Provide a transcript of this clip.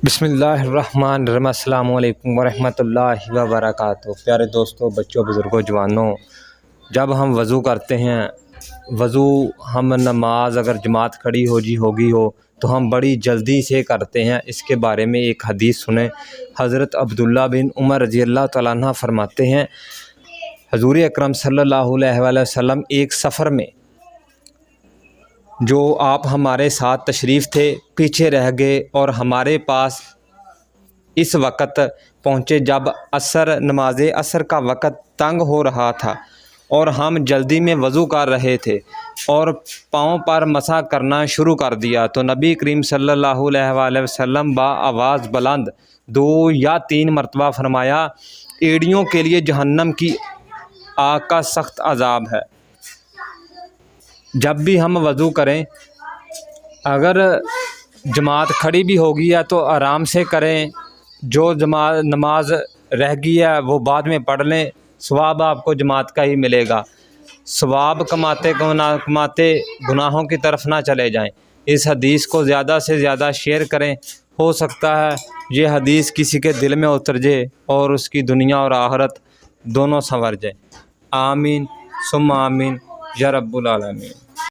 بسم اللہ الرحمن الرحیم۔ السلام علیکم ورحمۃ اللہ وبرکاتہ۔ پیارے دوستوں، بچوں، بزرگوں، جوانوں، جب ہم وضو کرتے ہیں، ہم نماز اگر جماعت کھڑی ہوگی تو ہم بڑی جلدی سے کرتے ہیں۔ اس کے بارے میں ایک حدیث سنیں۔ حضرت عبداللہ بن عمر رضی اللہ تعالیٰ عنہ فرماتے ہیں، حضور اکرم صلی اللہ علیہ وآلہ وسلم ایک سفر میں جو آپ ہمارے ساتھ تشریف تھے، پیچھے رہ گئے اور ہمارے پاس اس وقت پہنچے جب نماز عصر کا وقت تنگ ہو رہا تھا اور ہم جلدی میں وضو کر رہے تھے اور پاؤں پر مسح کرنا شروع کر دیا تو نبی کریم صلی اللہ علیہ وآلہ وسلم آواز بلند 2 یا 3 مرتبہ فرمایا، ایڑیوں کے لیے جہنم کی آگ کا سخت عذاب ہے۔ جب بھی ہم وضو کریں، اگر جماعت کھڑی بھی ہوگی ہے تو آرام سے کریں، جو نماز رہ گئی ہے وہ بعد میں پڑھ لیں، ثواب آپ کو جماعت کا ہی ملے گا۔ ثواب کماتے گناہوں کی طرف نہ چلے جائیں۔ اس حدیث کو زیادہ سے زیادہ شیئر کریں، ہو سکتا ہے یہ حدیث کسی کے دل میں اتر جائے اور اس کی دنیا اور آخرت دونوں سنور جائے۔ آمین ثم آمین یا رب العالمین۔